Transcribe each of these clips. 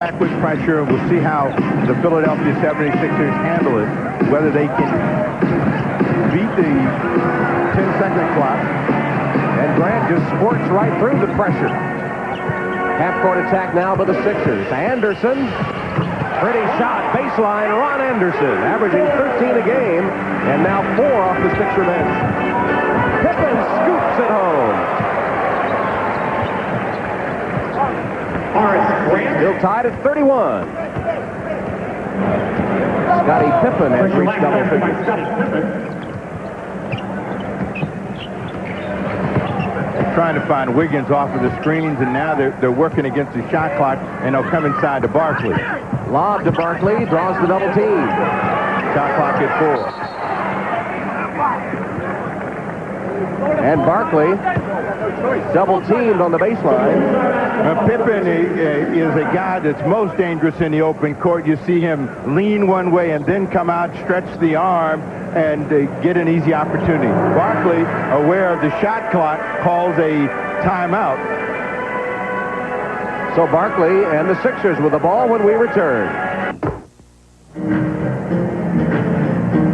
back with pressure, and we'll see how the Philadelphia 76ers handle it, whether they can beat the 10-second clock. And Grant just squirts right through the pressure. Half-court attack now by the Sixers. Anderson, pretty shot, baseline, Ron Anderson, averaging 13 a game, and now 4 off the Sixer bench. Pippen scoops it home. Still tied at 31. Scottie Pippen has reached double figures. Trying to find Wiggins off of the screens, and now they're working against the shot clock, and they'll come inside to Barkley. Lob to Barkley, draws the double team. Shot clock at 4. And Barkley double teamed on the baseline. Pippen is a guy that's most dangerous in the open court. You see him lean one way and then come out, stretch the arm, and get an easy opportunity. Barkley, aware of the shot clock, calls a timeout. So Barkley and the Sixers with the ball when we return.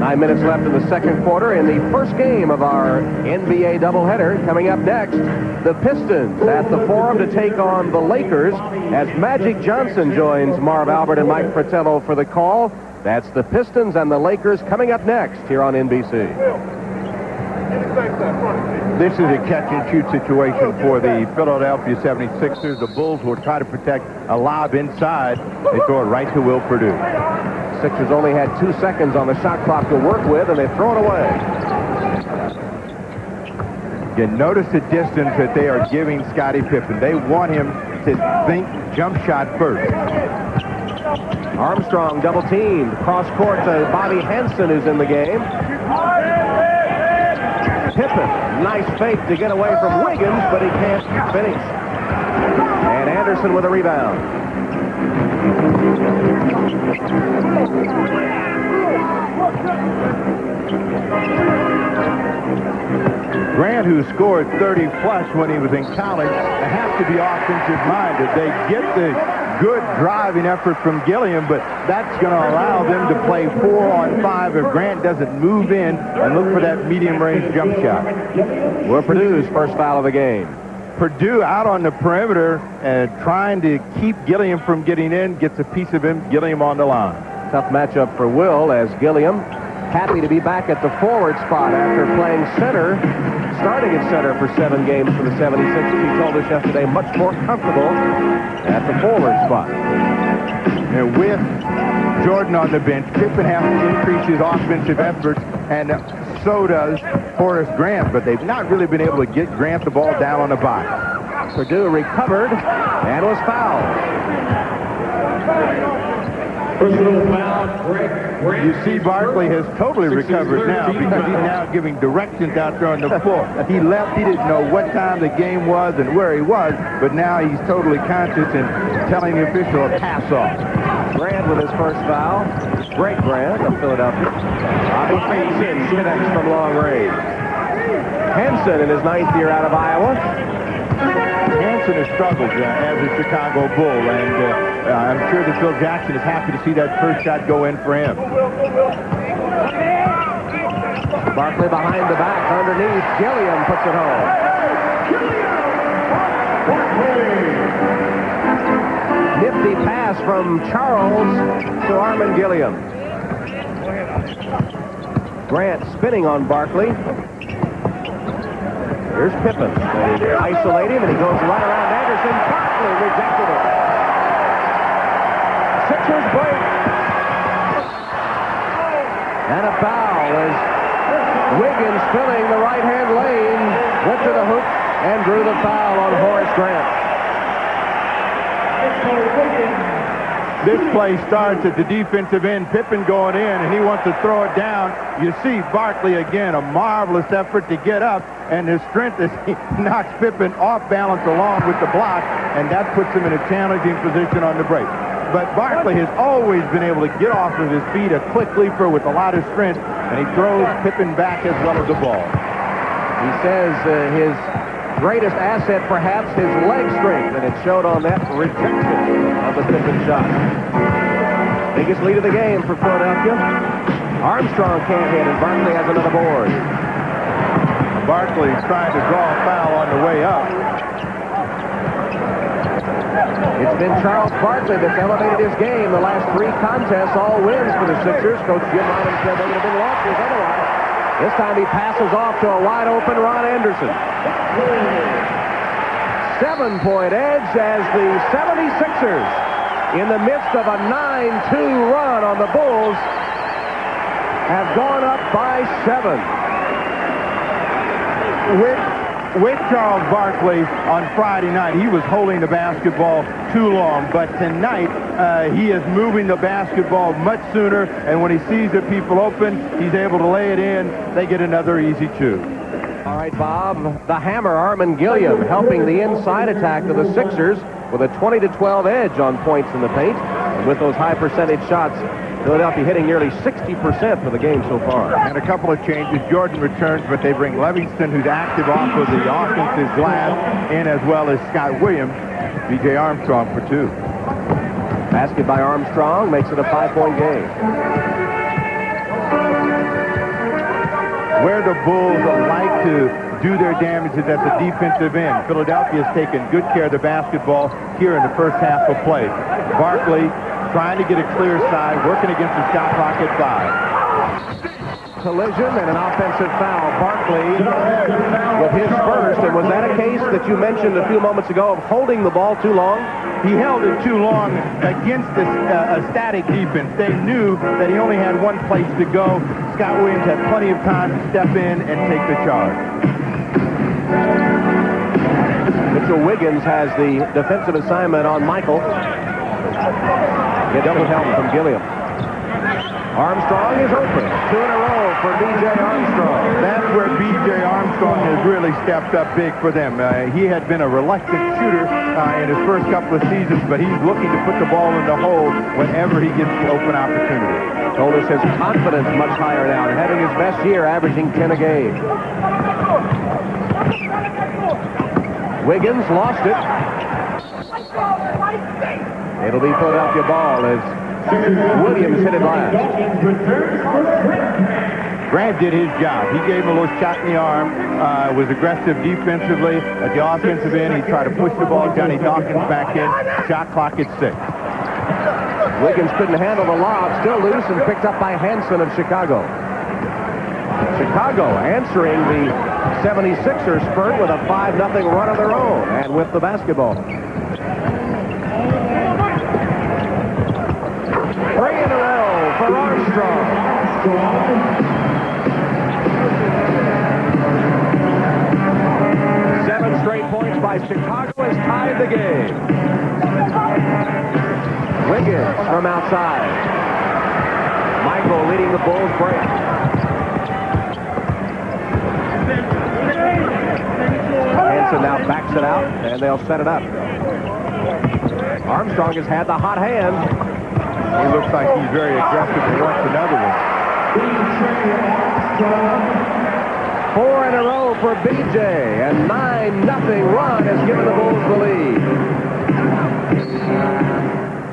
9 minutes left in the second quarter in the first game of our NBA doubleheader. Coming up next, the Pistons at the Forum to take on the Lakers as Magic Johnson joins Marv Albert and Mike Fratello for the call. That's the Pistons and the Lakers coming up next here on NBC. This is a catch-and-shoot situation for the Philadelphia 76ers. The Bulls will try to protect a lob inside. They throw it right to Will Perdue. Sixers only had 2 seconds on the shot clock to work with, and they throw it away. You notice the distance that they are giving Scottie Pippen. They want him to think jump shot first. Armstrong double teamed. Cross court to Bobby Hansen, who's in the game. Pippen, nice fake to get away from Wiggins, but he can't finish. And Anderson with a rebound. Grant, who scored 30-plus when he was in college, have to be offensive-minded. They get the good driving effort from Gilliam, but that's going to allow them to play 4-on-5 if Grant doesn't move in and look for that medium-range jump shot. Will Purdue's first foul of the game. Purdue out on the perimeter and trying to keep Gilliam from getting in, gets a piece of him, Gilliam on the line. Tough matchup for Will as Gilliam happy to be back at the forward spot after playing center, starting at center for 7 games for the 76ers. He told us yesterday much more comfortable at the forward spot. And with Jordan on the bench, Pippen has to increase his offensive efforts, and so does Horace Grant, but they've not really been able to get Grant the ball down on the box. Purdue recovered and was fouled. Personal foul, Greg. You see Barkley has totally recovered now because he's now giving directions out there on the floor. He left, he didn't know what time the game was and where he was, but now he's totally conscious and telling the official to pass off. Grant with his first foul. Great Grant of Philadelphia. Bobby Hansen connects from long range. Hansen in his 9th year out of Iowa. Hansen has struggled as a Chicago Bull, and I'm sure that Phil Jackson is happy to see that first shot go in for him. Barkley behind the back, underneath. Gilliam puts it home. Nifty pass from Charles to Armin Gilliam. Grant spinning on Barkley. Here's Pippen. They isolate him, and he goes right around Anderson. Barkley rejected it. Sixers break. And a foul as Wiggins filling the right-hand lane, went to the hoop and drew the foul on Horace Grant. This play starts at the defensive end. Pippen going in, and he wants to throw it down. You see Barkley again, a marvelous effort to get up, and his strength as he knocks Pippen off balance along with the block, and that puts him in a challenging position on the break. But Barkley has always been able to get off of his feet, a quick leaper with a lot of strength, and he throws Pippen back as well as the ball. He says his greatest asset, perhaps, his leg strength, and it showed on that rejection of the Pippen shot. Biggest lead of the game for Philadelphia. Armstrong can't hit, and Barkley has another board. Barkley's trying to draw a foul on the way up. It's been Charles Barkley that's elevated his game. The last 3 contests, all wins for the Sixers. Coach Jim Hyman said they would have been losses otherwise. This time he passes off to a wide-open Ron Anderson. 7-point edge as the 76ers, in the midst of a 9-2 run on the Bulls, have gone up by 7. With Charles Barkley on Friday night, he was holding the basketball too long, but tonight he is moving the basketball much sooner, and when he sees the people open, he's able to lay it in. They get another easy 2. All right, Bob, the hammer, Armin Gilliam, helping the inside attack of the Sixers with a 20-12 edge on points in the paint. And with those high percentage shots, Philadelphia hitting nearly 60% for the game so far. And a couple of changes. Jordan returns, but they bring Livingston, who's active off of the offensive glass, in, as well as Scott Williams. B.J. Armstrong for 2. Basket by Armstrong makes it a 5-point game. Where the Bulls like to do their damage is at the defensive end. Philadelphia has taken good care of the basketball here in the first half of play. Barkley trying to get a clear side, working against the shot clock at 5. Collision and an offensive foul. Barkley with his first. And was that a case that you mentioned a few moments ago of holding the ball too long? He held it too long against a static defense. They knew that he only had one place to go. Scott Williams had plenty of time to step in and take the charge. Mitchell Wiggins has the defensive assignment on Michael. Get double help from Gilliam. Armstrong is open. 2 in a row for B.J. Armstrong. That's where B.J. Armstrong has really stepped up big for them. He had been a reluctant shooter in his first couple of seasons, but he's looking to put the ball in the hole whenever he gets the open opportunity. Told us his confidence much higher now, and having his best year, averaging 10 a game. Wiggins lost it. It'll be Philadelphia ball as Williams hit it last. Grant did his job. He gave him a little shot in the arm, was aggressive defensively. At the offensive end, he tried to push the ball. Johnny Dawkins back in. Shot clock at 6. Wiggins couldn't handle the lob, still loose and picked up by Hansen of Chicago. Chicago answering the 76ers spurt with a 5-0 run of their own and with the basketball. 3 in a row for Armstrong. 7 straight points by Chicago has tied the game. Wiggins from outside. Michael leading the Bulls break. Hansen now backs it out, and they'll set it up. Armstrong has had the hot hand. He looks like he's very aggressive and wants another one. 4 in a row for B.J. and 9-0 run has given the Bulls the lead.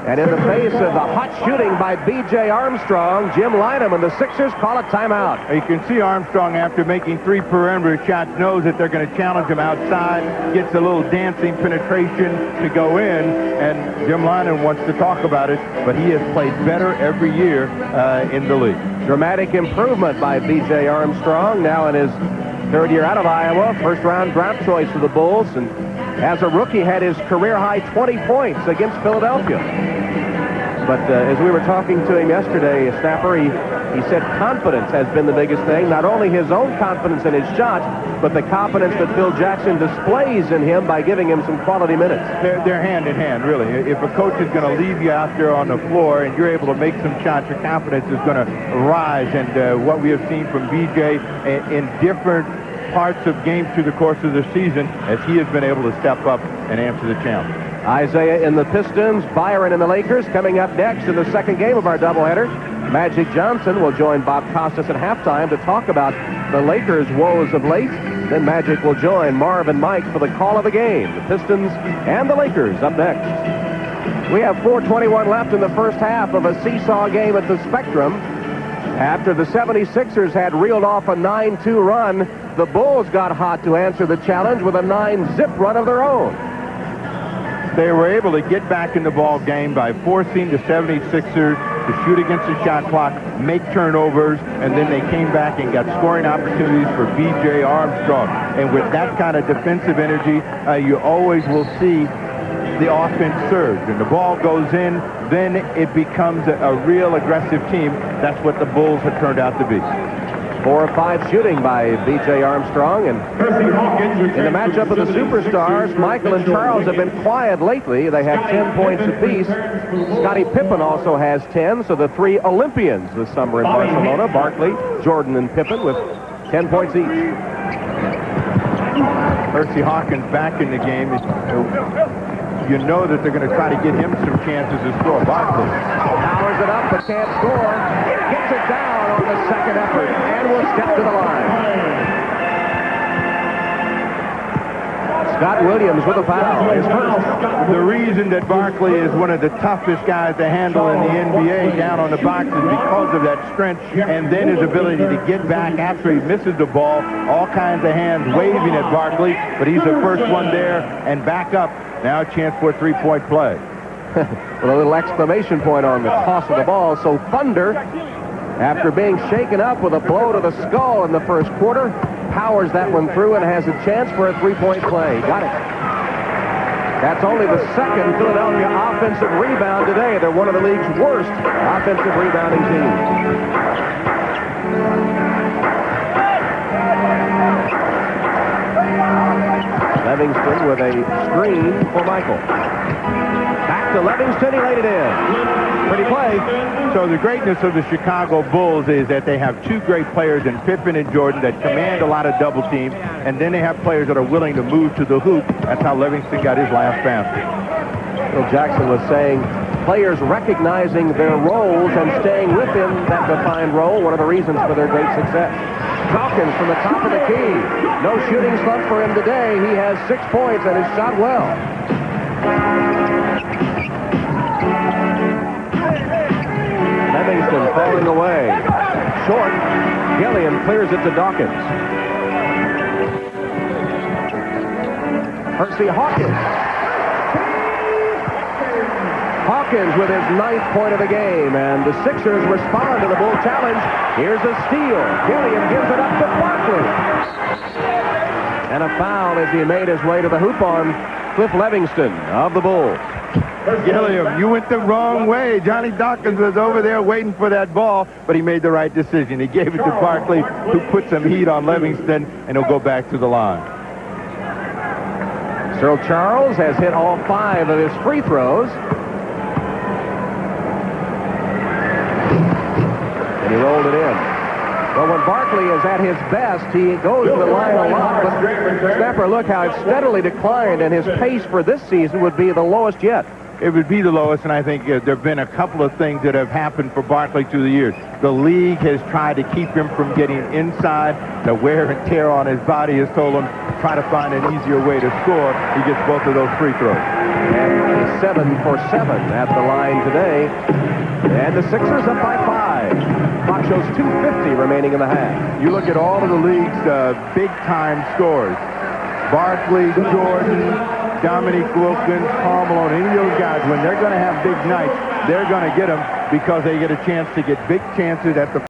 And in the face of the hot shooting by B.J. Armstrong, Jim Lynam and the Sixers call a timeout. You can see Armstrong, after making 3 perimeter shots, knows that they're going to challenge him outside, gets a little dancing penetration to go in, and Jim Lynam wants to talk about it, but he has played better every year in the league. Dramatic improvement by B.J. Armstrong, now in his 3rd year out of Iowa, first-round draft choice for the Bulls, and as a rookie had his career-high 20 points against Philadelphia. But as we were talking to him yesterday, Snapper, he said confidence has been the biggest thing. Not only his own confidence in his shot, but the confidence that Phil Jackson displays in him by giving him some quality minutes. They're hand in hand, really. If a coach is going to leave you out there on the floor and you're able to make some shots, your confidence is going to rise. And what we have seen from B.J. in different parts of games through the course of the season, as he has been able to step up and answer the challenge. Isaiah in the Pistons, Byron in the Lakers. Coming up next in the second game of our doubleheader, Magic Johnson will join Bob Costas at halftime to talk about the Lakers' woes of late Then Magic will join Marv and Mike for the call of the game. The Pistons and the Lakers up next. We have 4:21 left in the first half of a seesaw game at the Spectrum. After the 76ers had reeled off a 9-2 run, the Bulls got hot to answer the challenge with a 9-zip run of their own. They were able to get back in the ball game by forcing the 76ers to shoot against the shot clock, make turnovers, and then they came back and got scoring opportunities for B.J. Armstrong. And with that kind of defensive energy, you always will see the offense surge. And the ball goes in, then it becomes a real aggressive team. That's what the Bulls have turned out to be. 4 of 5 shooting by B.J. Armstrong. And in the matchup of the superstars, Michael and Charles have been quiet lately. They have 10 points apiece. Scottie Pippen also has 10, so the 3 Olympians this summer in Barcelona, Barkley, Jordan, and Pippen, with 10 points each. Percy Hawkins back in the game. You know that they're going to try to get him some chances to score. Barkley powers it up but can't score. Gets it down on the second effort and will step to the line. Scott Williams with a foul. His first. The reason that Barkley is one of the toughest guys to handle in the NBA down on the box is because of that strength and then his ability to get back after he misses the ball. All kinds of hands waving at Barkley, but he's the first one there and back up. Now a chance for a three-point play. With a little exclamation point on the toss of the ball. So Thunder, after being shaken up with a blow to the skull in the first quarter, powers that one through and has a chance for a three-point play. Got it. That's only the second Philadelphia offensive rebound today. They're one of the league's worst offensive rebounding teams. Livingston with a screen for Michael. Back to Livingston, he laid it in. Pretty play. So the greatness of the Chicago Bulls is that they have 2 great players in Pippen and Jordan that command a lot of double teams, and then they have players that are willing to move to the hoop. That's how Livingston got his last basket. Phil Jackson was saying players recognizing their roles and staying within that defined role, one of the reasons for their great success. Dawkins from the top of the key. No shooting slump for him today. He has 6 points and has shot well. Livingston falling away. Short. Gilliam clears it to Dawkins. Percy Hawkins. Hawkins with his 9th point of the game, and the Sixers respond to the Bull challenge. Here's a steal. Gilliam gives it up to Barkley. And a foul as he made his way to the hoop on Cliff Livingston of the Bulls. Gilliam, you went the wrong way. Johnny Dawkins was over there waiting for that ball, but he made the right decision. He gave it to Barkley, who put some heat on Livingston, and he'll go back to the line. Cyril Charles has hit all 5 of his free throws. And he rolled it in. Well, when Barkley is at his best, he goes to the line a lot. But Snapper, look how it's steadily declined, and his pace for this season would be the lowest yet. It would be the lowest, and I think there have been a couple of things that have happened for Barkley through the years. The league has tried to keep him from getting inside. The wear and tear on his body has told him try to find an easier way to score. He gets both of those free throws. And he's 7 for 7 at the line today. And the Sixers up by 5. Clock shows 2:50 remaining in the half. You look at all of the league's big-time scores. Barkley, Jordan, Dominique Wilkins, Karl Malone, any of those guys, when they're going to have big nights, they're going to get them because they get a chance to get big chances at the